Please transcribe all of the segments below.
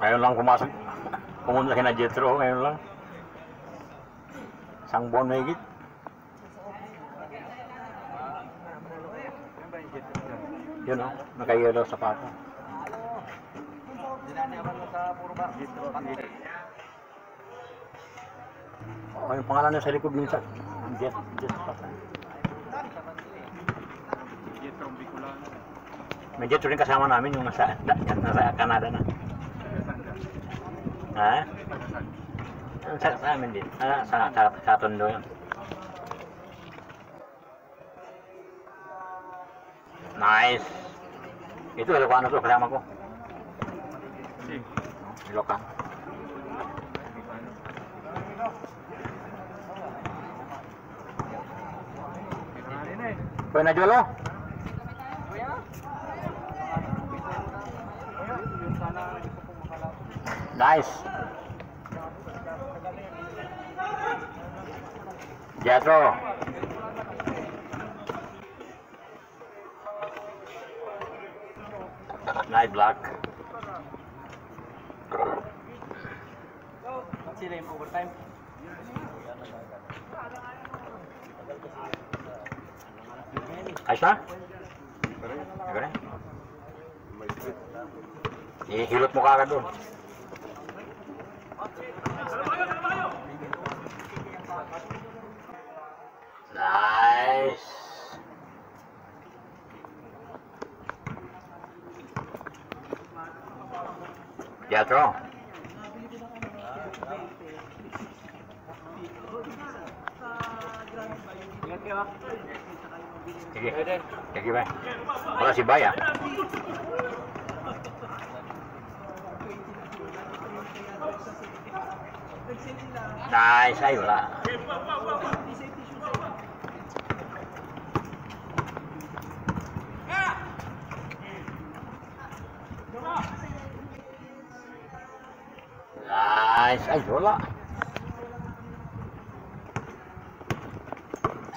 Ngayon lang pumasok. Pumunta kina Jetro, ngayon lang. Isang buwan na higit. Yun o, nakayelo sa pata. Oh, yung pangalan niya sa likod minsan. Jet pata. May Jetro rin kasama namin yung nasa Canada na. Ha? Sa amin din. Sa Tondo yun. Nice. Itu Ilocano tuh kasama ko. Ilocano. Pwede na Jolo? Nice. Jetro. Night block. Sila yung overtime. Ayos na? Gano'n? Ihilot mo kagad doon. Nice. Jetro. Sige ba? Wala si Baya. Nice, ay wala. Nice, ay wala.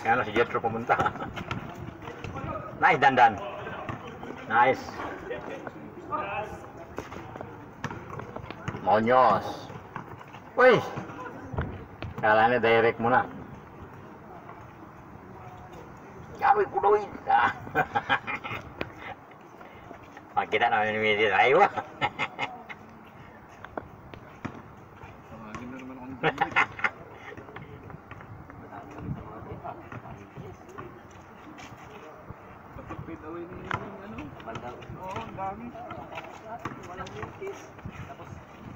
Kaya na si Jetro pumunta. Nice, dandan. Nice. Monyos. Uy. Kala na direct mo na. Gawin ko doon. Makita namin yung media. Aywa.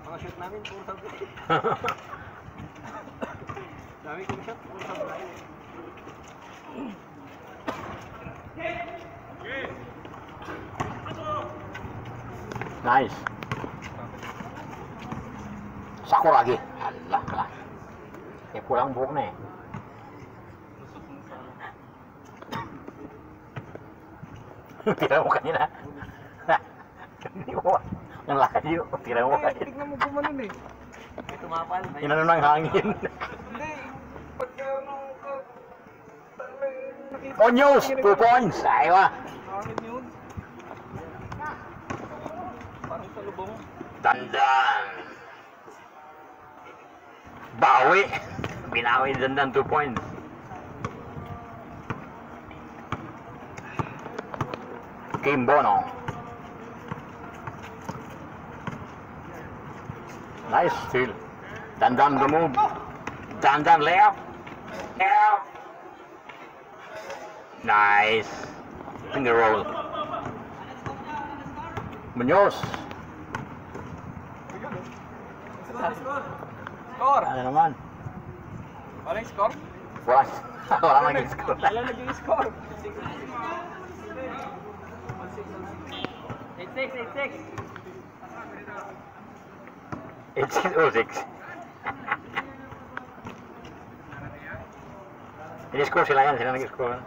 Mga shoot namin, puro sabi. Dami kong shot, puro sabi. Nice. Sako lagi. Allah lah. Ya pulang buhok na eh. Tira mo kanina. Hindi mo. Ang layo. Tira mo kanina. Tignan mo gumanon eh. May tumapal. Inano ng hangin. Hindi. Pagka Onyos! 2 points! Aywa! hangin yun. Parang sa lubong. Dandan! Bawi! Binawi ni Dandan 2 points. Kimbono. Nice steal. Dandan the move. Dandan left. Left. Nice. Finger roll. Muñoz. Score! Ano naman? Wala yung score? Wala naging score. Wala naging score. 8-6. 8-6. Ini-score sila yan, sila nag-score.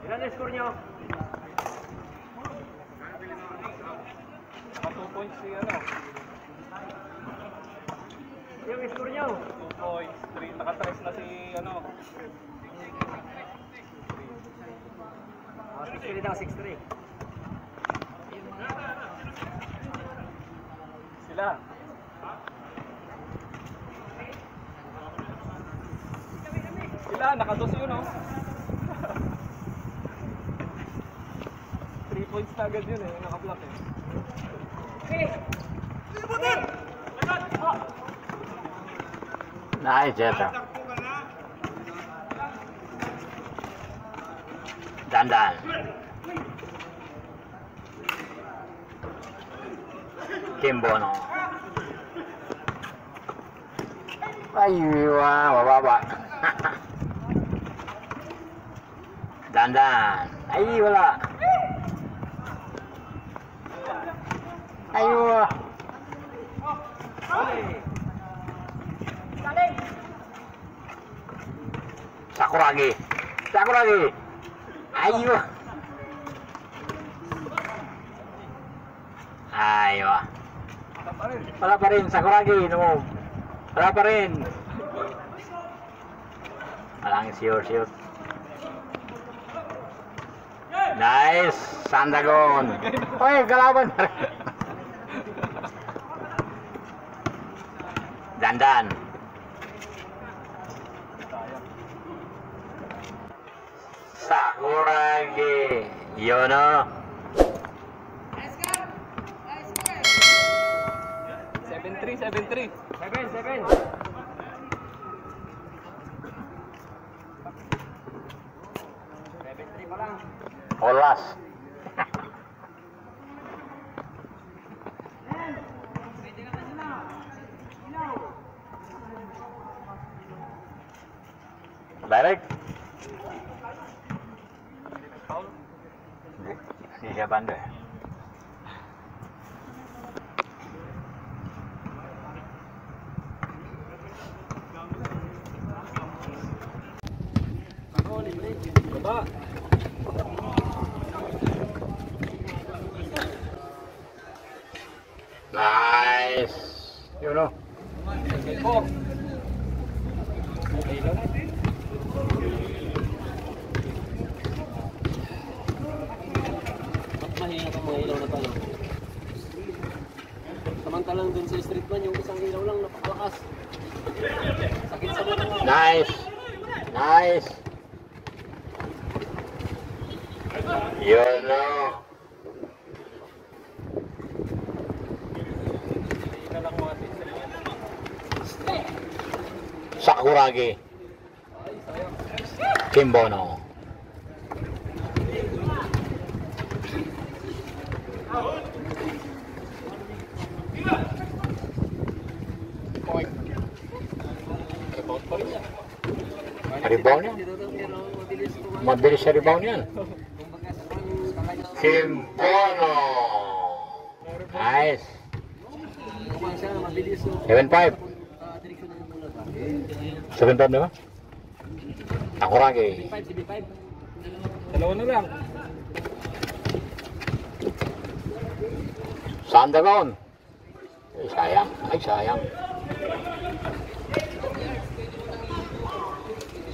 Ilan yung score nyo? 2 points si ano? Yung score nyo? 2 points, 3. Naka-3 na si ano? 6-3 daw, 6-3. Sila. Wala, nakados yun, oh. 3 points na agad yun, eh. Naka-block, eh. Nice, Jetro. Dandan. Kimbono. Ay, wah, mababa. Dandan. Ay, wala. Ay, wah. Sakuragi. Sakuragi. Ayo. Ayo. Wala pa rin. Sakuragi. No. Wala pa rin. Walang shoot. Nice. Sandagon. Oy, kalaban. Dandan. Sakuragi. Yono. 7-3. 7. Olas. Direct. Hindi siya banda. Baba. Nice. You know. Oh. Mahirap ang mga ilaw na tayo. Samantalang dun sa street man, yung isang ilaw lang napakalakas. Sakit sa mga. Nice. Nice. You know. Sakuragi. Kimbono. Rebound yan. Mabilis sa rebound yan. Kimbono. Nice. 7-5. 7-5 na ba? Sakuragi. 75. Dalawa na lang. Sandagon. Ay, sayang. Ay, sayang.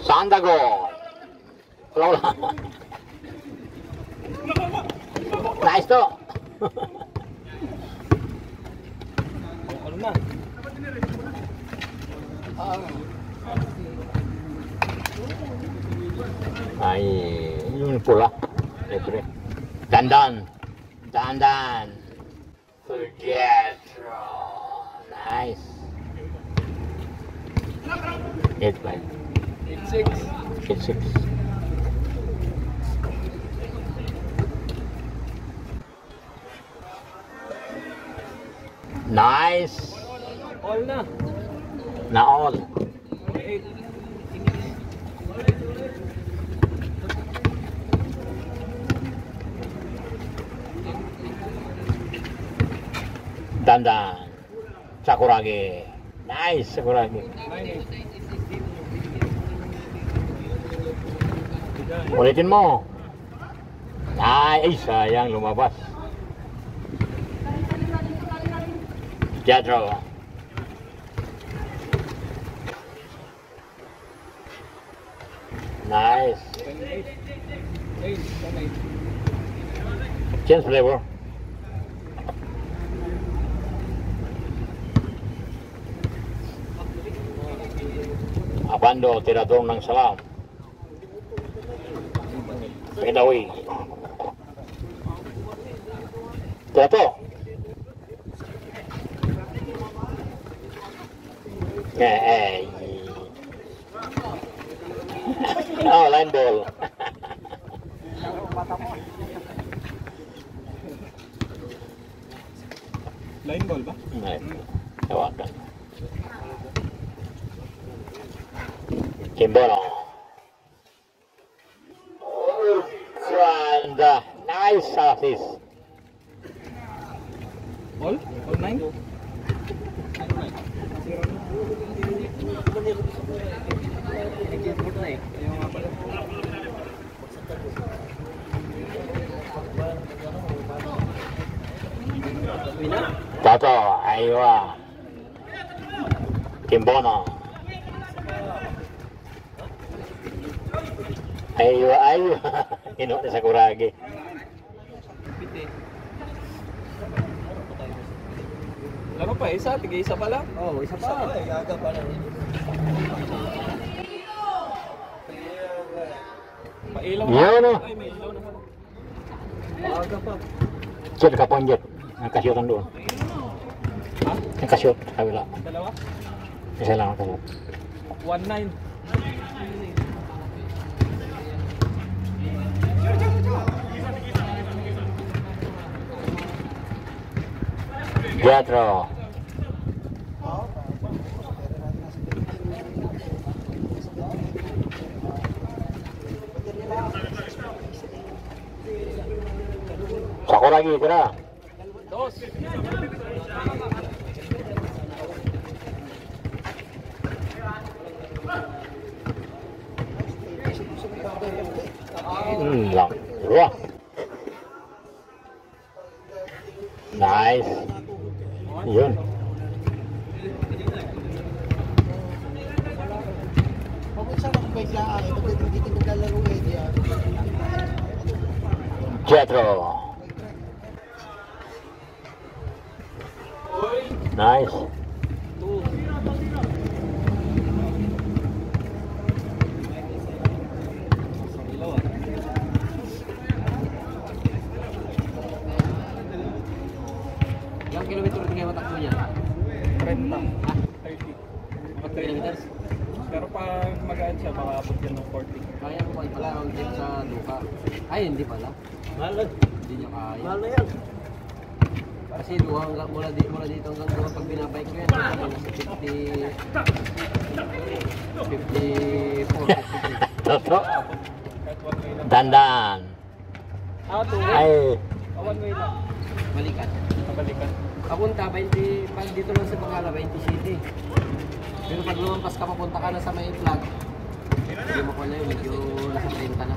Sandagon. Wala. Nice to. Ano na? Ay, yung pula. Libre. Dandan. Forget. Nice. 8-5. 8-6. 8-6. Nice. All na. Na all. 8. Dandan. Sakuragi. Nice, Sakuragi. 9-8. Ulitin mo. Ay, sayang lumabas. Jadro. Nice. 10-8. Change flavor. Abando, tirador ng salam. Pinawi. Ito. Oh, line ball. Line ball ba? Tawagan. Kimbono. Ganda. Nice assist. All? All 9? Tato, aywa. Kimbono. Aywa, aywa. Ino na sa kuragi. Laro pa, isa, tiga-isa pa lang. Oh, isa pa. Aga pa lang. Pailaw Yan, na. oh. Ay, may ilaw na pala. Aga pa. Shoot ka ponjet. Nakashoot doon. Ha? Nakashoot sa kabila. Dalawa? Isa lang nakashoot. 1-9. Pietro. Sako lagi, tira. Dos. Lang. Dua. Nice. Yun. Pietro. Nice. Ilaw ah. Ilang kilometer din kayo matakbo niya? 30. Ah, 30. 4 kilometers? Pero pag magaan siya, baka abot yan ng 40. Kaya ko pala ang tip sa Luka. Ay, hindi pala. Mahal na. Hindi niya kaya. Mahal na yan. Kasi Luka hanggang mula dito hanggang Luka pag binabike ko yan. Nasa 54, 53. Toto. Kahit one way lang. Dandan. Ah, two way. Ay. One way lang. Balikan. Kabalikan. Papunta, 20, pag dito lang sa Bangala, 20 city. Pero pag lumampas ka, papunta ka na sa may flag, hindi mo ko na yun, medyo nasa 30 na.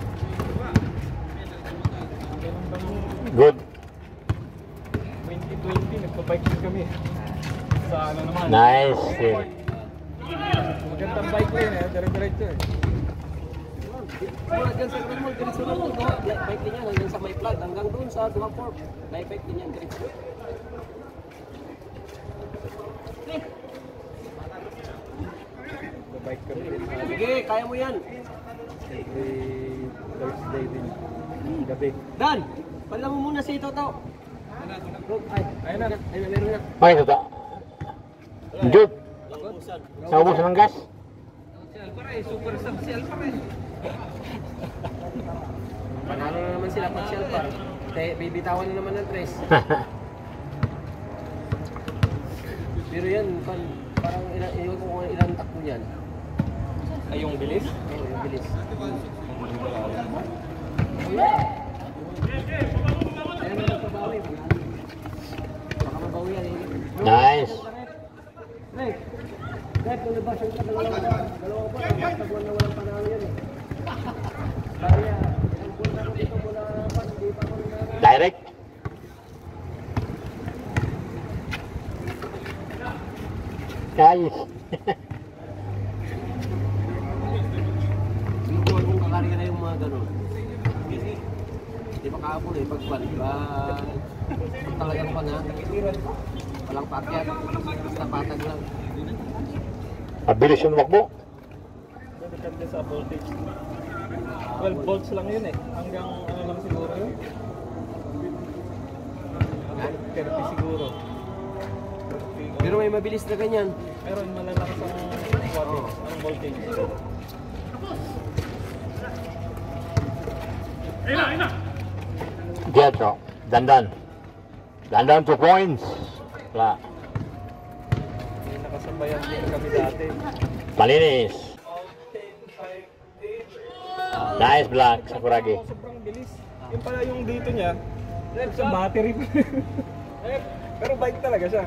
Good. 2020, nagpa-bike din kami. Sa ano naman. Nice. Magandang bike lane eh, dire-diretso eh. Mula dyan sa Greenmall, diretso na lang, bike din yan, hanggang sa may flag, hanggang doon sa Duhaport, may bike din yan, diretso. Nagpa-bike kami rin. Sige, kaya mo yan. Every Thursday din. Gabi. Dan, pala mo muna si Toto. Ay, Ayun na. ay, meron na. Ay, toto. Good. Naubusan ng gas? Si Alvarez, super sub si Alvarez. Panalo na naman sila pag si Alvarez. Bibitawan na naman ng tres. Pero yan, parang iwan ko kung ilang takbo niyan. Ay, yung bilis? Oo, yung bilis. Ayun na nagpabawi. Baka mabawi yan eh. Nice. Hey, Dad, kung nabasyon ka dalawa pa, basta buwan na walang panalo yan eh. Kaya, ang buwan na rin dito mula pa, hindi pa ko rin Direct. Nice. Sinubuhan kong kakarera yung mga ganun. Di ba kahapon eh, pagpan, pag talagang pa na, walang paakyat, basta patag lang. Mabilis yung makbo. Depende sa voltage. 12 volts lang yun eh. Hanggang ano lang siguro yun. 30 siguro. Pero may mabilis na ganyan. Meron malalakas ang wattage, ang voltage. Dietro. Dandan. Dandan 2 points. Wala. May nakasabayan din kami dati. Malinis. Nice block, Sakuragi. Sobrang bilis. Yung pala yung dito niya, sa battery pa. Pero bike talaga siya.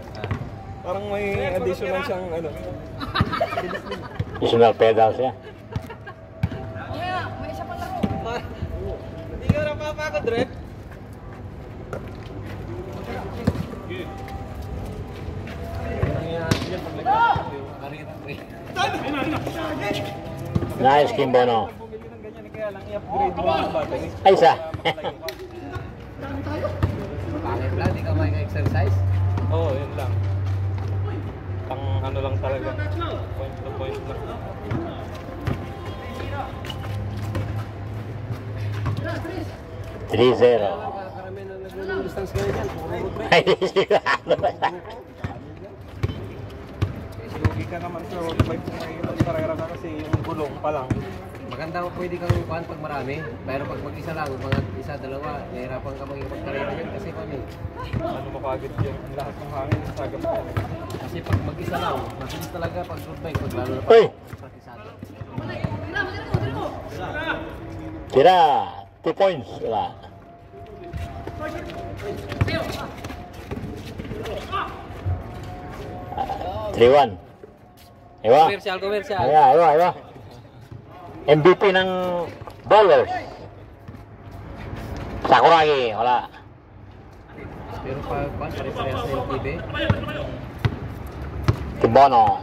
Parang may additional siyang ano. Additional pedals ya. May isa pang laro. Hindi ka napapagod, Red. Nice, Kimbono. Bumili ng ganyan, kaya lang i-upgrade mo ang battery. Ay, isa. Bakit lang? Di ka mag-exercise? Oo, yun lang. Pang ano lang talaga. Point to point lang. Three zero. Karami na nag-long distance kayo dyan. Puro road trip. Ay, sigurado. Lugi ka naman sa road bike kung may magkarera ka kasi yung gulong pa lang. Maganda kung pwede kang kuhan pag marami. Pero pag mag-isa lang, mga isa, dalawa, nahirapan ka magkarera yan kasi kami. Ano mo kagad yun, lahat ng hangin sagap ka. Kasi pag mag-isa lang, mabilis talaga pag road bike, pag lalo na Uy! praktisado. Tira. 2 points. Wala. Ah, 3-1. Ewa. Commercial. Ewa. MVP ng bowlers. Sakuragi. Wala. Pero pag pare-parehas sa LTV, Kimbono.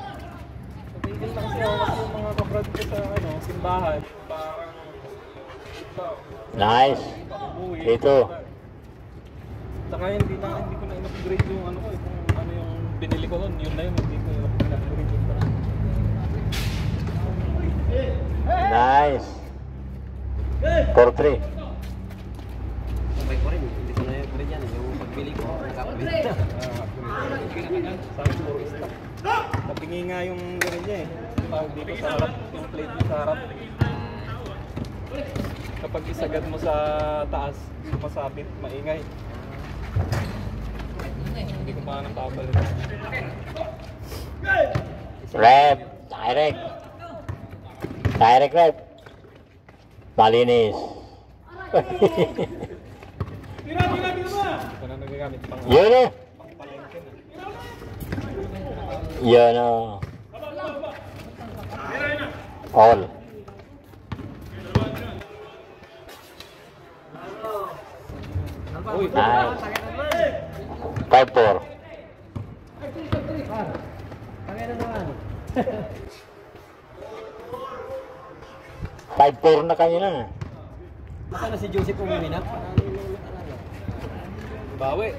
Tumigil lang siya kasi yung mga kabrad ko sa ano, simbahan. Parang Nice. umuwi. Dito. Saka hindi ko na in-upgrade yung ano ko, kung ano yung binili ko nun, yun na yun, hindi ko in-upgrade yung parang. Nice. 4-3. yung bike ko rin, hindi ko na yung rin yan. Yung pagbili ko, nakakabili. Sabi ko, stock. Tapingi nga yung gano'n niya eh. Pag dito sa harap, yung plate niya sa harap. Kapag isagad mo sa taas, sumasabit, maingay. Hindi ko pa napapalit. Rep. Direct. Direct rep. Malinis. Ito na nagagamit pang Yun eh. palengke na. Yun o. All. Uy, Nice. 5-4. Tagay na naman. 5-4 na kanina. Baka na si Joseph umiminap. bawi.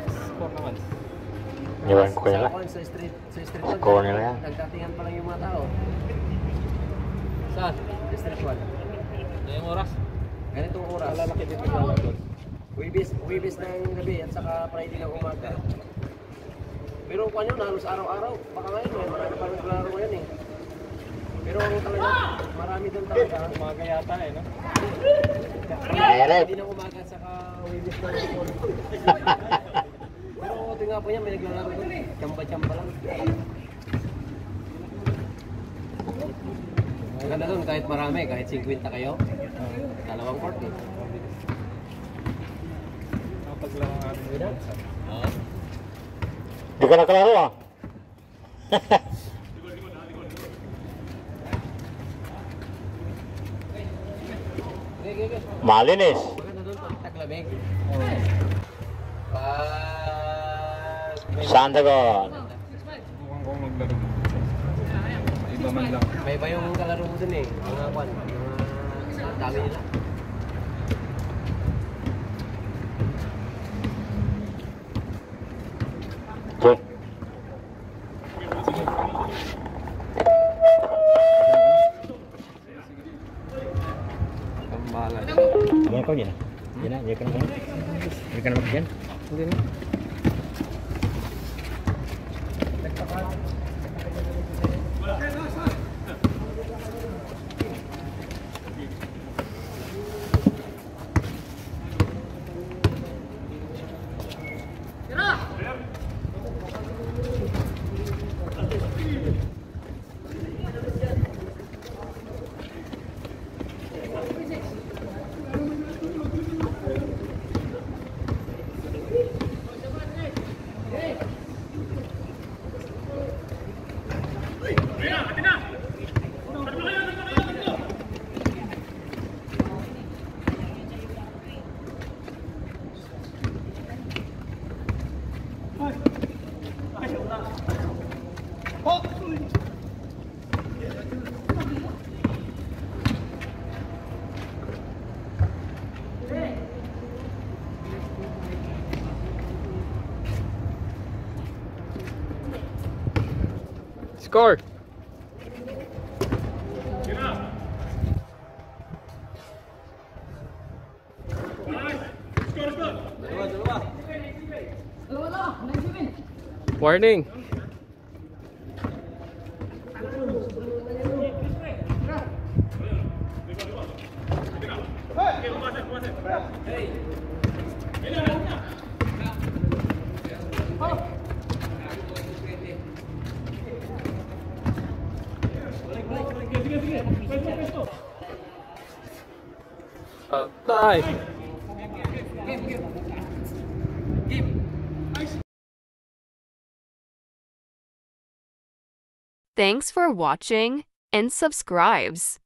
Score naman. Iwan ko nila. Sa street Score nila yan. nagdatingan pa lang yung mga tao. Saan? Sa street 1. Ano yung oras? Ganitong oras. Malalaki dito sa labot. Wibis ng gabi at saka Friday ng umaga. Pero kung ano, halos araw-araw. Baka ngayon, may marami pa naglaro ngayon eh. Pero ang talaga, marami doon talaga. Umaga yata eh, no? Direct. Hindi ng umaga at saka wibis ng hapon. Pero tingnan po niya, may naglalaro doon. Chamba-chamba lang. Ang ganda doon, kahit marami, kahit 50 kayo. Dalawang court eh. Napaglaro nga rin yun. Di ka nakalaro ah. Malinis. Maganda doon pag taglamig. Sandagon. Mukhang kong maglaro. Iba man lang. May iba yung kalaro mo dun eh. Mga kwan. Mga dami nila. Check. ikaw dyan. Yan na, hindi ka naman. Hindi ka naman dyan. Hindi na. Score! Warning! Tay! Thanks for watching and subscribes.